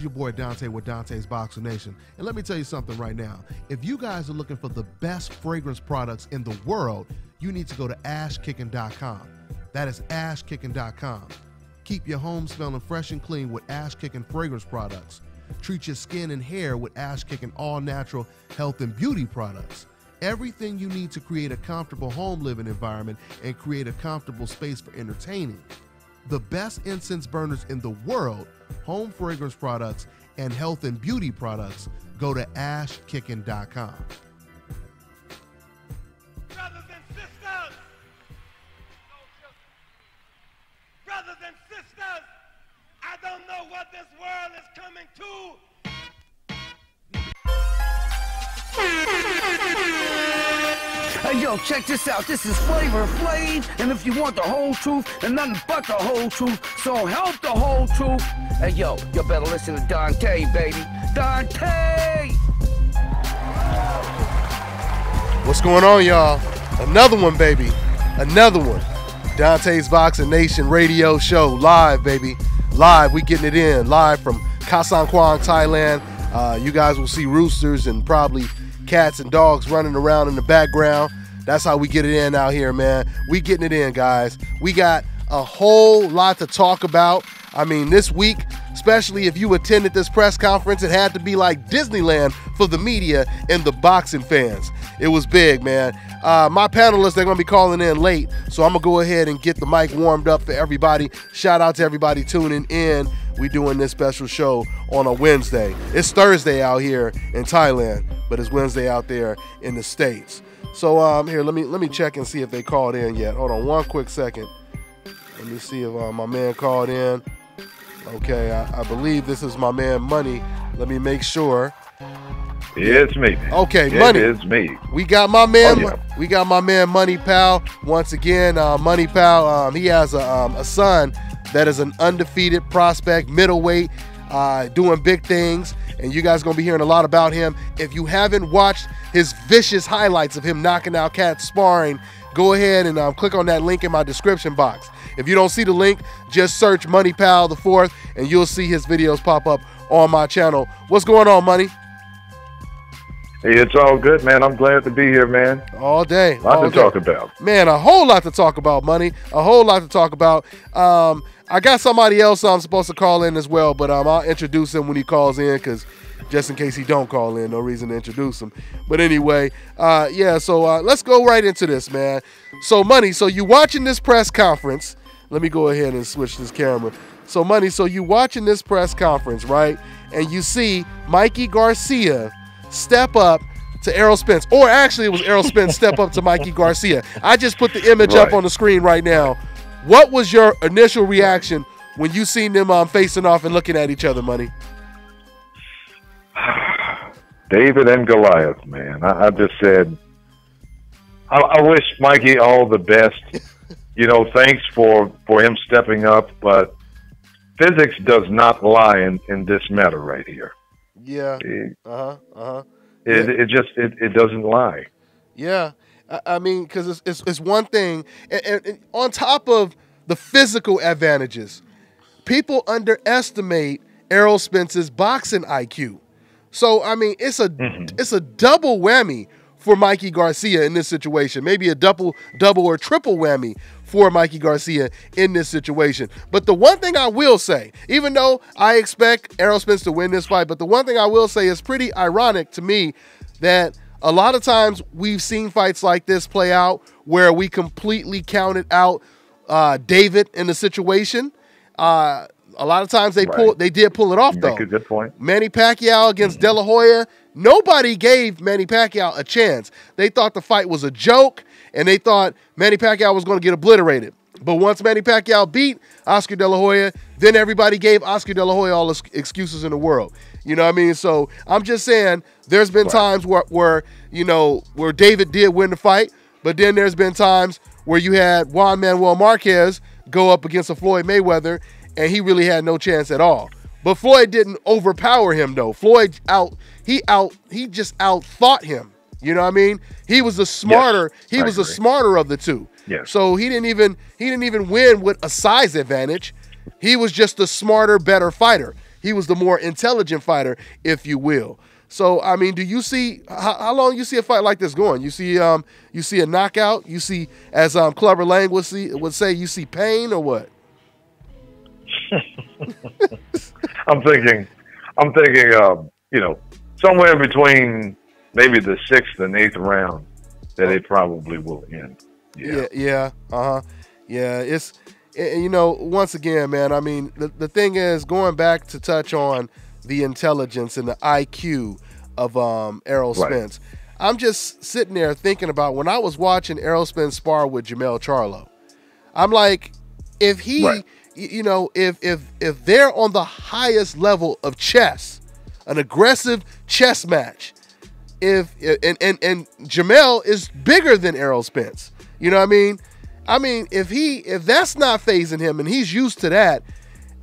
your boy Dante with Dante's Boxer Nation. And let me tell you something right now. If you guys are looking for the best fragrance products in the world, you need to go to ashkicking.com. That is ashkicking.com. Keep your home smelling fresh and clean with Ash Kicking fragrance products. Treat your skin and hair with Ash Kicking all-natural health and beauty products. Everything you need to create a comfortable home living environment and create a comfortable space for entertaining. The best incense burners in the world, home fragrance products, and health and beauty products, go to ashkicking.com. Brothers and sisters, I don't know what this world is coming to. Hey, yo, check this out. This is Flavor Flav, and if you want the whole truth and nothing but the whole truth, so help the whole truth. Hey, yo, you better listen to Dante, baby. Dante! What's going on, y'all? Another one, baby. Another one. Dante's Boxing Nation radio show, live, baby. Live, we getting it in. Live from Kasan Kwang, Thailand. You guys will see roosters and probably cats and dogs running around in the background. That's how we get it in out here, man. We getting it in, guys. We got a whole lot to talk about. I mean, this week, especially if you attended this press conference, it had to be like Disneyland for the media and the boxing fans. It was big, man. My panelists, they're going to be calling in late, so I'm going to go ahead and get the mic warmed up for everybody. Shout out to everybody tuning in. We doing this special show on a Wednesday. It's Thursday out here in Thailand, but it's Wednesday out there in the States. So here, let me check and see if they called in yet. Hold on one quick second. Let me see if my man called in. Okay, I believe this is my man Money. Let me make sure. It's me. Okay, Money. It's me. We got my man. Oh, yeah. We got my man Money Powell once again. Money Powell. He has a son that is an undefeated prospect, middleweight, doing big things, and you guys gonna be hearing a lot about him. If you haven't watched his vicious highlights of him knocking out cats sparring, go ahead and click on that link in my description box. If you don't see the link, just search Money Powell IV, and you'll see his videos pop up on my channel. What's going on, Money? Hey, it's all good, man. I'm glad to be here, man. All day. Lot to talk about. Man, a whole lot to talk about, Money. A whole lot to talk about. I got somebody else I'm supposed to call in as well, but I'll introduce him when he calls in, because just in case he don't call in, no reason to introduce him. But anyway, yeah, so let's go right into this, man. So, Money, so you watching this press conference. Let me go ahead and switch this camera. So, Money, so you watching this press conference, right? And you see Mikey Garcia step up to Errol Spence. Or actually, it was Errol Spence step up to Mikey Garcia. I just put the image up on the screen right now. What was your initial reaction when you seen them facing off and looking at each other, Money? David and Goliath, man. I just said, I wish Mikey all the best. You know, thanks for him stepping up, but physics does not lie in this matter right here. Yeah. It doesn't lie. Yeah. I mean, because it's one thing, and on top of the physical advantages, people underestimate Errol Spence's boxing IQ. So I mean, it's a double whammy for Mikey Garcia in this situation. Maybe a double or triple whammy for Mikey Garcia in this situation. But the one thing I will say, even though I expect Errol Spence to win this fight, but the one thing I will say is pretty ironic to me that a lot of times we've seen fights like this play out where we completely counted out David in the situation. A lot of times they did pull it off, though. Make a good point. Manny Pacquiao against De La Hoya, nobody gave Manny Pacquiao a chance. They thought the fight was a joke, and they thought Manny Pacquiao was going to get obliterated. But once Manny Pacquiao beat Oscar De La Hoya, then everybody gave Oscar De La Hoya all the excuses in the world. You know what I mean? So I'm just saying there's been times where David did win the fight, but then there's been times where you had Juan Manuel Marquez go up against a Floyd Mayweather, and he really had no chance at all. But Floyd didn't overpower him, though. Floyd he just outthought him. You know what I mean? He was the smarter. Yes, he was the smarter of the two. Yes. So he didn't even win with a size advantage. He was just the smarter, better fighter. He was the more intelligent fighter, if you will. So, I mean, do you see how long you see a fight like this going? You see a knockout? You see, as Clubber Lang would say, you see pain or what? I'm thinking, you know, somewhere between maybe the 6th and 8th round that it probably will end. Yeah. It's, you know, once again, man, I mean, the thing is, going back to touch on the intelligence and the IQ of Errol Spence, I'm just sitting there thinking about when I was watching Errol Spence spar with Jermell Charlo. I'm like, if he, you know, if they're on the highest level of chess, an aggressive chess match, and Jermell is bigger than Errol Spence, you know what I mean? I mean, if that's not fazing him and he's used to that,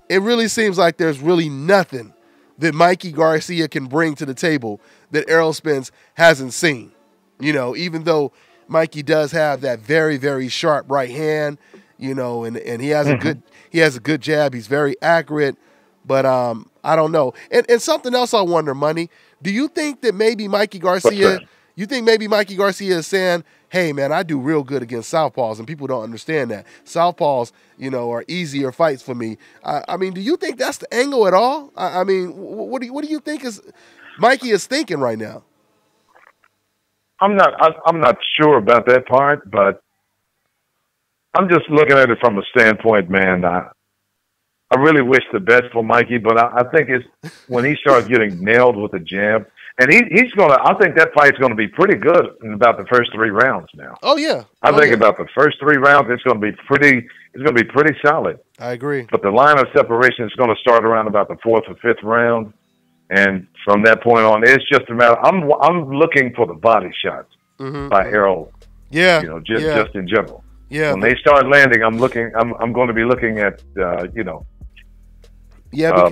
it really seems like there's really nothing that Mikey Garcia can bring to the table that Errol Spence hasn't seen. You know, even though Mikey does have that very, very sharp right hand, you know, and he has a good jab. He's very accurate, but I don't know. And something else I wonder, Money, do you think that maybe Mikey Garcia is saying, hey, man, I do real good against southpaws, and people don't understand that. Southpaws, you know, are easier fights for me. I mean, do you think that's the angle at all? I mean, what do you think Mikey is thinking right now? I'm not sure about that part, but I'm just looking at it from a standpoint, man. I really wish the best for Mikey, but I think it's when he starts getting nailed with the jab. And I think that fight's gonna be pretty good in about the first 3 rounds now. Oh yeah. I think about the first 3 rounds, it's gonna be pretty solid. I agree. But the line of separation is gonna start around about the 4th or 5th round. And from that point on, it's just a matter. I'm looking for the body shots by Errol. Yeah. You know, just in general. Yeah. When they start landing, I'm going to be looking at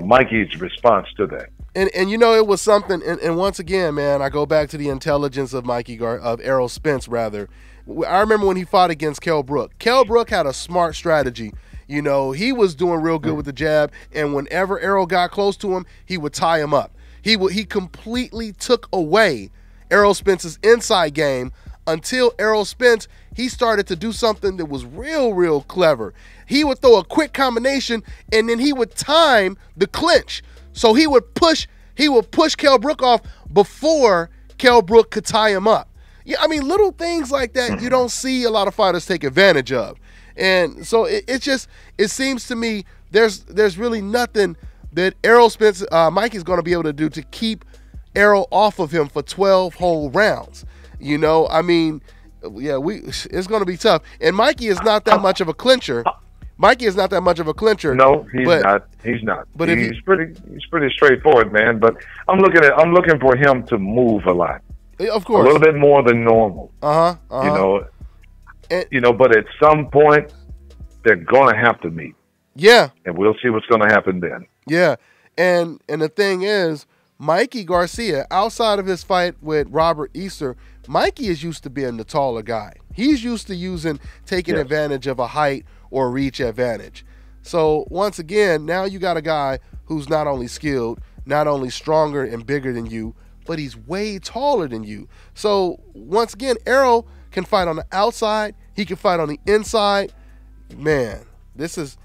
Mikey's response to that. And you know, it was something. And once again, man, I go back to the intelligence of Errol Spence rather. I remember when he fought against Kell Brook. Kell Brook had a smart strategy. You know, he was doing real good with the jab, and whenever Errol got close to him, he would tie him up. He completely took away Errol Spence's inside game until Errol Spence, he started to do something that was real clever. He would throw a quick combination, and then he would time the clinch. So he would push Kell Brook off before Kell Brook could tie him up. Yeah, I mean, little things like that you don't see a lot of fighters take advantage of. And so it seems to me there's really nothing that Errol Spence, Mikey's going to be able to do to keep Errol off of him for 12 whole rounds. You know, I mean, yeah, it's going to be tough. And Mikey is not that much of a clincher. No, he's not. But he's pretty straightforward, man. But I'm looking for him to move a lot. Of course, a little bit more than normal. You know, but at some point they're going to have to meet. Yeah, and we'll see what's going to happen then. Yeah, and the thing is, Mikey Garcia, outside of his fight with Robert Easter, Mikey is used to being the taller guy. He's used to taking advantage of a height or reach advantage. So once again, now you got a guy who's not only skilled, not only stronger and bigger than you, but he's way taller than you. So once again, Errol can fight on the outside. He can fight on the inside. Man, this is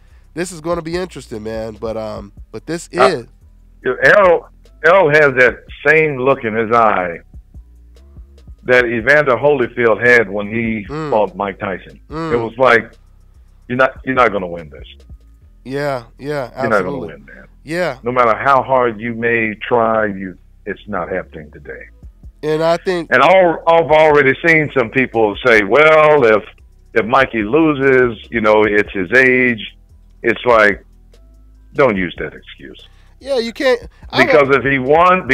going to be interesting, man. But this is Errol has that same look in his eye that Evander Holyfield had when he fought Mike Tyson. It was like, you're not going to win this. Yeah, absolutely. You're not going to win, man. Yeah. No matter how hard you may try, it's not happening today. And I think, and I've already seen some people say, well, if Mikey loses, you know, it's his age. It's like, don't use that excuse. Yeah, you can't. Because if he won,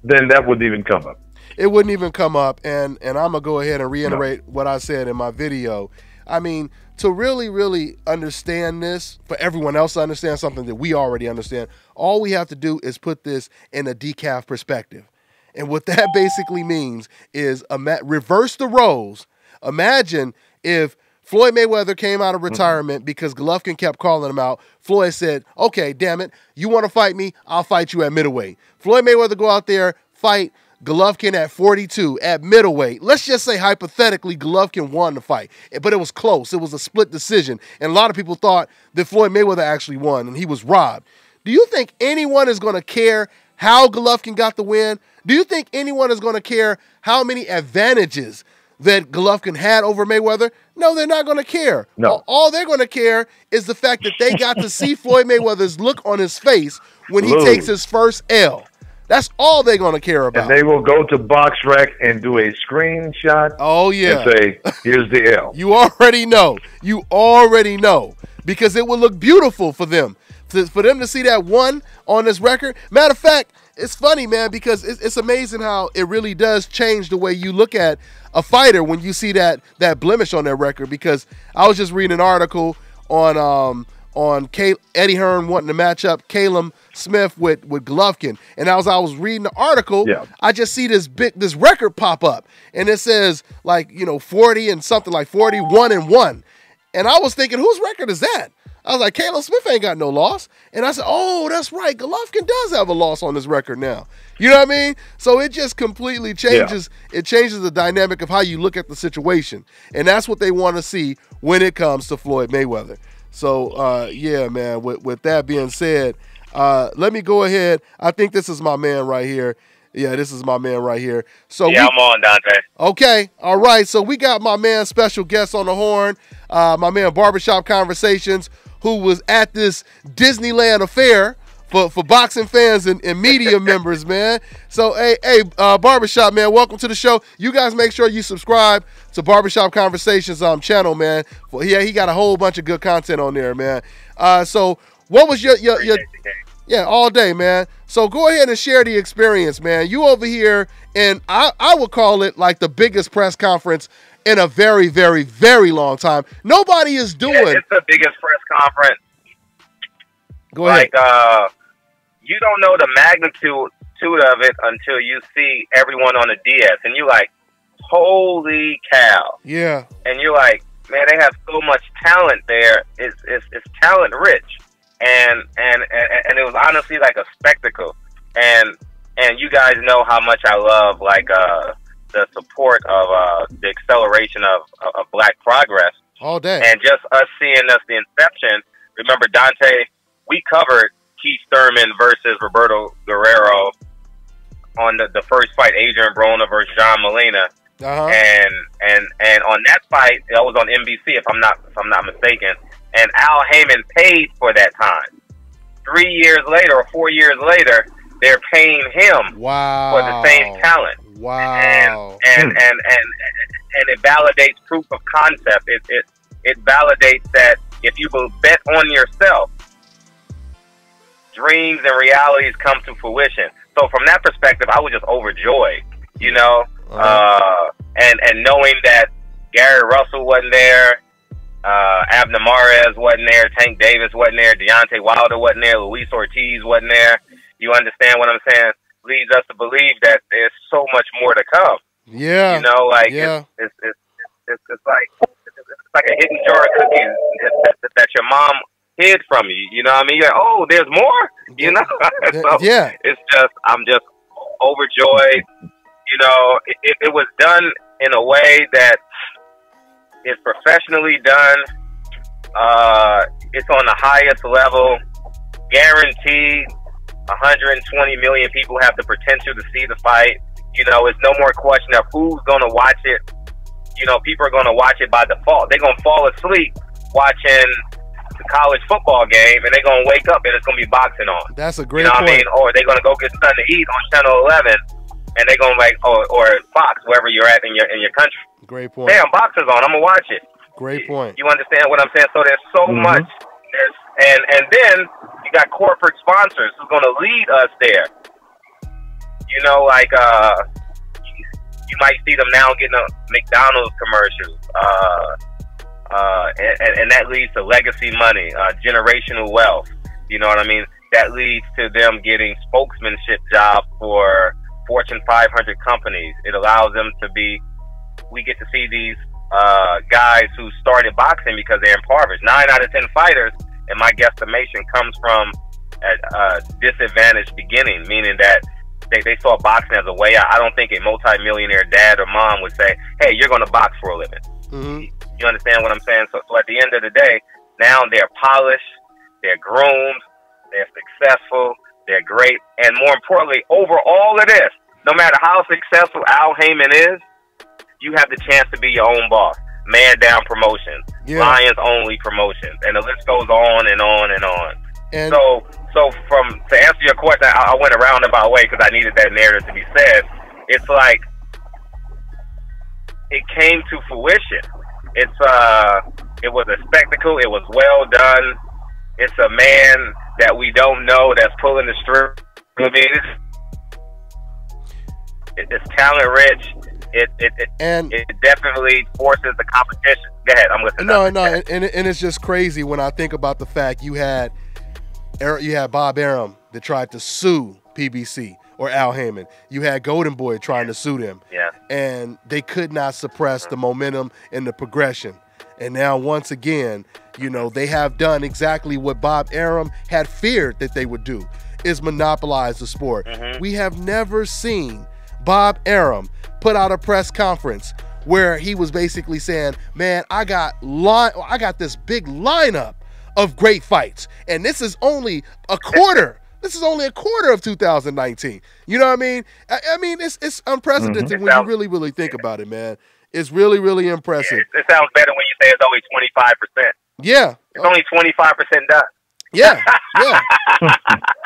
then that wouldn't even come up. It wouldn't even come up. And I'm going to go ahead and reiterate what I said in my video. I mean, to really understand this, for everyone else to understand something that we already understand, all we have to do is put this in a decaf perspective. And what that basically means is reverse the roles. Imagine if Floyd Mayweather came out of retirement because Golovkin kept calling him out. Floyd said, okay, damn it, you want to fight me? I'll fight you at middleweight. Floyd Mayweather go out there, fight Golovkin at 42 at middleweight. Let's just say hypothetically Golovkin won the fight, but it was close. It was a split decision, and a lot of people thought that Floyd Mayweather actually won, and he was robbed. Do you think anyone is going to care how Golovkin got the win? Do you think anyone is going to care how many advantages that Golovkin had over Mayweather? No, they're not going to care. No. All they're going to care is the fact that they got to see Floyd Mayweather's look on his face when he takes his first L. That's all they're going to care about. And they will go to BoxRec and do a screenshot. Oh, yeah. And say, here's the L. You already know. You already know. Because it would look beautiful for them. For them to see that one on this record. Matter of fact, it's funny, man, because it's amazing how it really does change the way you look at a fighter when you see that blemish on their record. Because I was just reading an article on Eddie Hearn wanting to match up Caleb Smith with Golovkin, and as I was reading the article, I just see this record pop up, and it says 40 and something like 41-1, and I was thinking, whose record is that? I was like, Caleb Smith ain't got no loss, and I said, oh, that's right, Golovkin does have a loss on this record now. You know what I mean? So it just completely changes. Yeah. It changes the dynamic of how you look at the situation, and that's what they want to see when it comes to Floyd Mayweather. So, yeah, man, with that being said, let me go ahead. I think this is my man right here. Yeah, this is my man right here. So yeah, I'm on, Dante. Okay, all right. So we got my man, special guest on the horn, my man Barbershop Conversations, who was at this Disneyland affair for boxing fans and media members, man. So, hey, Barbershop, man, welcome to the show. You guys make sure you subscribe to Barbershop Conversations channel, man. He got a whole bunch of good content on there, man. So what was your yeah, all day, man. So go ahead and share the experience, man. You over here, and I would call it like the biggest press conference in a very, very, very long time. Nobody is doing. Yeah, it's the biggest press conference. Go ahead. You don't know the magnitude of it until you see everyone on the DS, and you're like, holy cow. Yeah. And you're like, man, they have so much talent there. It's talent rich. And it was honestly like a spectacle. And you guys know how much I love the support of the acceleration of Black progress. All day. And just us seeing the inception. Remember, Dante, we covered Keith Thurman versus Roberto Guerrero on the first fight, Adrian Broner versus John Molina. And on that fight, that was on NBC if I'm not mistaken. And Al Heyman paid for that time. 3 years later or 4 years later, they're paying him for the same talent. Wow. And it validates proof of concept. It validates that if you will bet on yourself, dreams and realities come to fruition. So from that perspective, I was just overjoyed, you know, and knowing that Gary Russell wasn't there, Abner Mares wasn't there, Tank Davis wasn't there, Deontay Wilder wasn't there, Luis Ortiz wasn't there. You understand what I'm saying? Leads us to believe that there's so much more to come. Yeah, you know, like it's like a hidden jar of cookies that your mom hid from you. You know what I mean? You're like, oh, there's more. You know? So yeah. It's just I'm just overjoyed. You know, it was done in a way that is professionally done. It's on the highest level, guaranteed. 120 million people have the potential to see the fight. You know, it's no more question of who's going to watch it. You know, people are going to watch it by default. They're going to fall asleep watching the college football game, and they're going to wake up and it's going to be boxing on. That's a great point. What I mean? Or they're going to go get something to eat on Channel 11, and they're going to like, or Fox, wherever you're at in your country. Great point. Damn, boxing's on. I'm going to watch it. Great point. You understand what I'm saying? So there's so much. And then you got corporate sponsors who's going to lead us there. You know, like you might see them now getting a McDonald's commercials. And that leads to legacy money, generational wealth. You know what I mean? That leads to them getting spokesmanship jobs for Fortune 500 companies. It allows them to be, we get to see these guys who started boxing because they're impoverished. 9 out of 10 fighters, in my guesstimation, comes from a disadvantaged beginning, meaning that they saw boxing as a way out. I don't think a multi-millionaire dad or mom would say, hey, you're going to box for a living. You understand what I'm saying? So at the end of the day, now they're polished, they're groomed, they're successful, they're great, and more importantly, over all of this, no matter how successful Al Heyman is, you have the chance to be your own boss. Man Down Promotions, Lions Only Promotions, and the list goes on and on and on. And so to answer your question, I went a roundabout way because I needed that narrative to be said. It's like it came to fruition. It was a spectacle. It was well done. It's a man that we don't know that's pulling the string. I mean, it's talent rich. It definitely forces the competition. Go ahead, I'm listening. And it's just crazy when I think about the fact you had Bob Arum that tried to sue PBC or Al Heyman. You had Golden Boy trying to sue them. And they could not suppress the momentum and the progression. And now once again, you know, they have done exactly what Bob Arum had feared that they would do, is monopolize the sport. We have never seen Bob Arum put out a press conference where he was basically saying, man, I got this big lineup of great fights, and this is only a quarter. This is only a quarter of 2019. You know what I mean? I mean, it's unprecedented when you really, really think about it, man. It's really, really impressive. It sounds better when you say it's only 25%. Yeah. It's only 25% done. Yeah, yeah.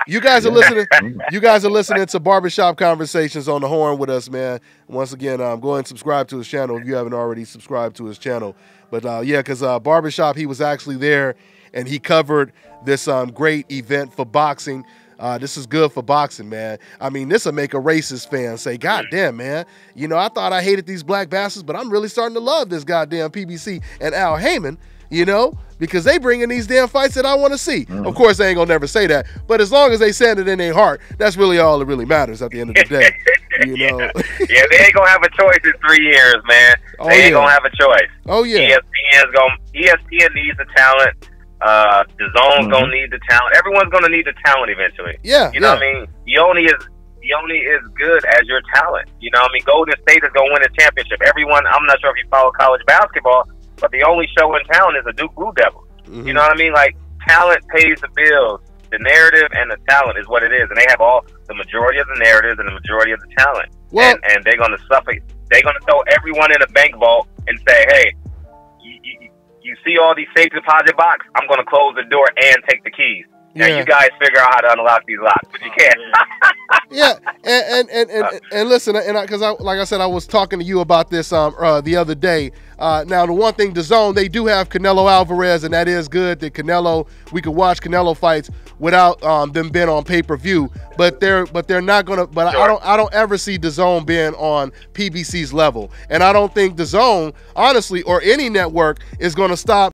You guys are listening. You guys are listening to Barbershop Conversations on the Horn with us, man. Once again, go ahead and subscribe to his channel if you haven't already subscribed to his channel. But yeah, because Barbershop, he was actually there and he covered this great event for boxing. This is good for boxing, man. I mean, this will make a racist fan say, God damn, man. You know, I thought I hated these black bastards, but I'm really starting to love this goddamn PBC and Al Heyman, you know, because they bring in these damn fights that I want to see. Of course, they ain't going to never say that, but as long as they send it in their heart, that's really all that really matters at the end of the day, you know. Yeah, they ain't going to have a choice in 3 years, man. They ain't going to have a choice. Oh, yeah. ESPN needs the talent. The zone's gonna need the talent. Everyone's gonna need the talent eventually. Yeah, you know what I mean. You only as good as your talent. You know what I mean. Golden State is gonna win a championship. Everyone, I'm not sure if you follow college basketball, but the only show in town is the Duke Blue Devils. You know what I mean. Like, talent pays the bills. The narrative and the talent is what it is, and they have the majority of the narratives and the majority of the talent. Well, and they're gonna suffer. They're gonna throw everyone in a bank vault and say, hey. You see all these safe deposit box, I'm going to close the door and take the keys. Now you guys figure out how to unlock these locks, but you can't. Yeah, and listen, and because like I said, I was talking to you about this the other day. Now the one thing, DAZN, they do have Canelo Alvarez, and that is good. That we could watch Canelo fights without them being on pay-per-view. But they're not gonna. But sure. I don't ever see DAZN being on PBC's level, and I don't think DAZN, honestly, or any network is gonna stop